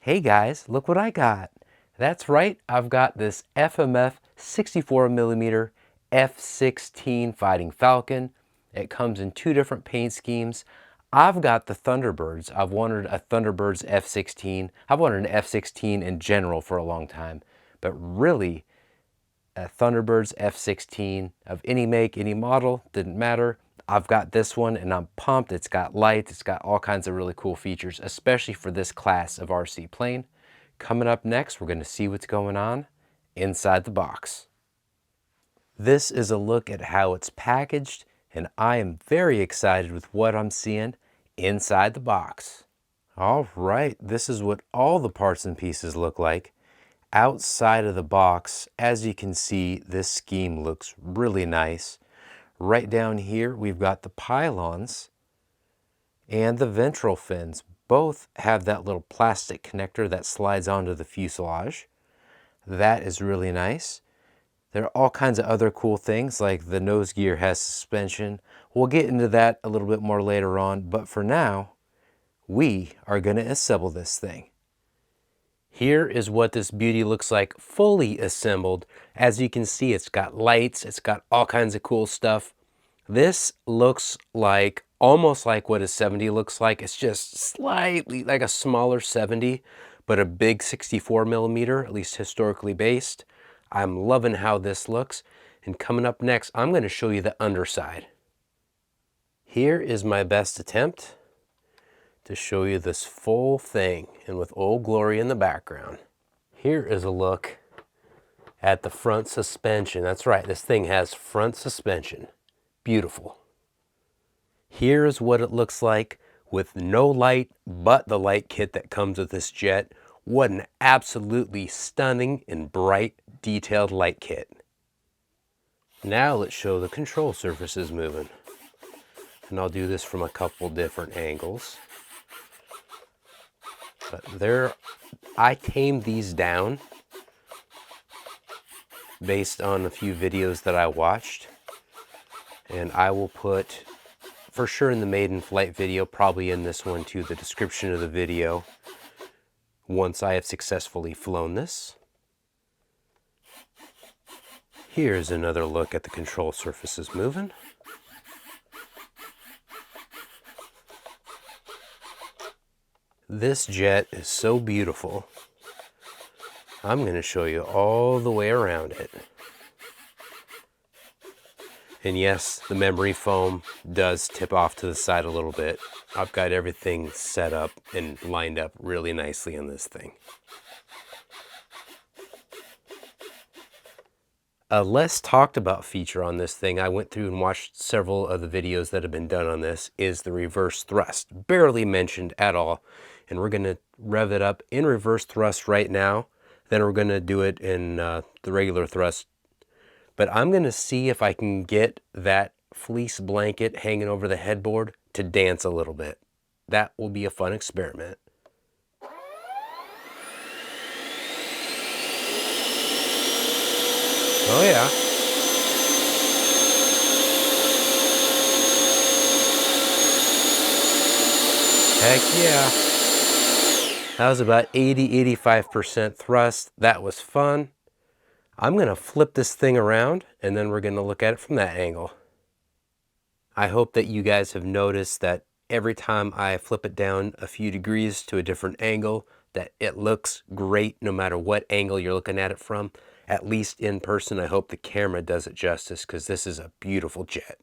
Hey guys, look what I got. That's right, I've got this FMF 64mm F-16 Fighting Falcon. It comes in two different paint schemes. I've got the Thunderbirds. I've wanted a Thunderbirds F-16. I've wanted an F-16 in general for a long time, but really a Thunderbirds F-16 of any make, any model, didn't matter. I've got this one and I'm pumped. It's got lights, it's got all kinds of really cool features, especially for this class of RC plane. Coming up next, we're going to see what's going on inside the box. This is a look at how it's packaged, and I am very excited with what I'm seeing inside the box. All right, this is what all the parts and pieces look like. Outside of the box, as you can see, this scheme looks really nice. Right down here, we've got the pylons and the ventral fins. Both have that little plastic connector that slides onto the fuselage. That is really nice. There are all kinds of other cool things, like the nose gear has suspension. We'll get into that a little bit more later on, but for now, we are going to assemble this thing. Here is what this beauty looks like fully assembled. As you can see, it's got lights, it's got all kinds of cool stuff. This looks like almost like what a 70 looks like. It's just slightly like a smaller 70, but a big 64mm, at least historically based. I'm loving how this looks. And coming up next, I'm going to show you the underside. Here is my best attempt to show you this full thing, and with Old Glory in the background. Here is a look at the front suspension. That's right, this thing has front suspension. Beautiful. Here is what it looks like with no light but the light kit that comes with this jet. What an absolutely stunning and bright detailed light kit. Now let's show the control surfaces moving. And I'll do this from a couple different angles. But there, I tamed these down based on a few videos that I watched. And I will put, for sure in the maiden flight video, probably in this one too, the description of the video, once I have successfully flown this. Here's another look at the control surfaces moving. This jet is so beautiful. I'm going to show you all the way around it. And yes, the memory foam does tip off to the side a little bit. I've got everything set up and lined up really nicely on this thing. A less talked about feature on this thing, I went through and watched several of the videos that have been done on this, is the reverse thrust. Barely mentioned at all. And we're going to rev it up in reverse thrust right now. Then we're going to do it in the regular thrust. But I'm going to see if I can get that fleece blanket hanging over the headboard to dance a little bit. That will be a fun experiment. Oh yeah. Heck yeah. That was about 80–85% thrust. That was fun. I'm going to flip this thing around and then we're going to look at it from that angle. I hope that you guys have noticed that every time I flip it down a few degrees to a different angle, that it looks great no matter what angle you're looking at it from. At least in person, I hope the camera does it justice, because this is a beautiful jet.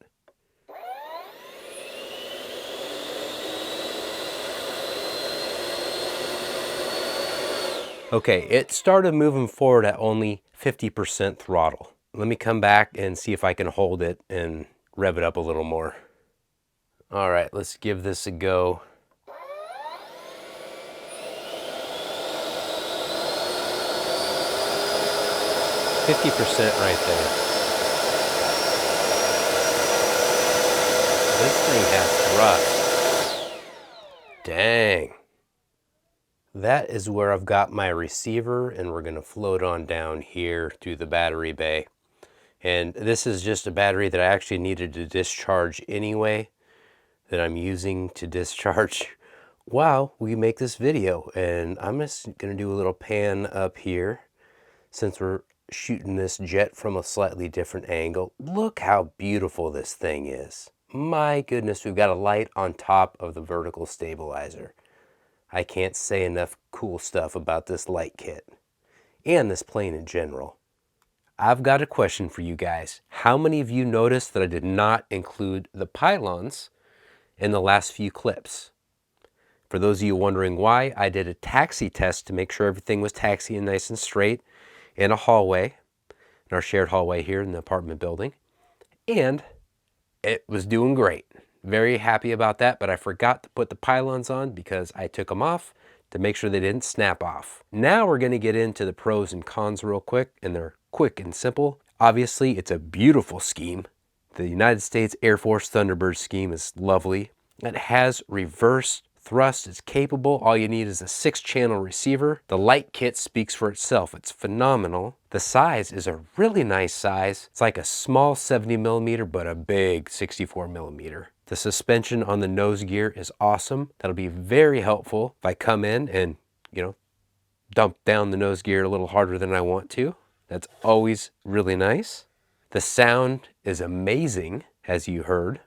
Okay, it started moving forward at only 50% throttle. Let me come back and see if I can hold it and rev it up a little more. All right, let's give this a go. %50 right there. This thing has thrust. Dang. That is where I've got my receiver, and we're going to float on down here to the battery bay. And this is just a battery that I actually needed to discharge anyway, that I'm using to discharge while we make this video. And I'm just gonna do a little pan up here since we're shooting this jet from a slightly different angle. Look how beautiful this thing is. My goodness, we've got a light on top of the vertical stabilizer. I can't say enough cool stuff about this light kit and this plane in general. I've got a question for you guys. How many of you noticed that I did not include the pylons in the last few clips? For those of you wondering why, I did a taxi test to make sure everything was taxiing nice and straight in a hallway, in our shared hallway here in the apartment building, and it was doing great. Very happy about that, but I forgot to put the pylons on because I took them off to make sure they didn't snap off. Now we're going to get into the pros and cons real quick, and they're quick and simple. Obviously, it's a beautiful scheme. The United States Air Force Thunderbird scheme is lovely. It has reverse thrust. It's capable. All you need is a 6-channel receiver. The light kit speaks for itself. It's phenomenal. The size is a really nice size. It's like a small 70mm, but a big 64mm. The suspension on the nose gear is awesome. That'll be very helpful if I come in and, dump down the nose gear a little harder than I want to. That's always really nice. The sound is amazing, as you heard.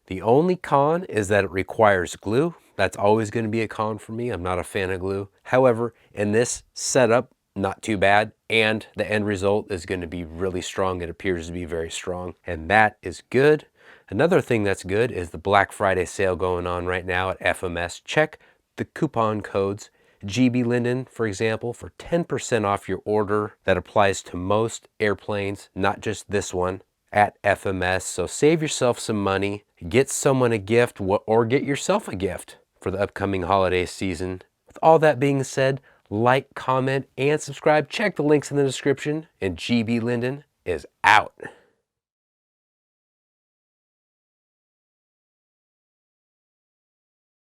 The only con is that it requires glue. That's always going to be a con for me. I'm not a fan of glue. However, in this setup, not too bad. And the end result is going to be really strong. It appears to be very strong. And that is good. Another thing that's good is the Black Friday sale going on right now at FMS. Check the coupon codes. GBLynden, for example, for 10% off your order. That applies to most airplanes, not just this one, at FMS. So save yourself some money, get someone a gift, or get yourself a gift for the upcoming holiday season. With all that being said, like, comment, and subscribe. Check the links in the description, and GBLynden is out.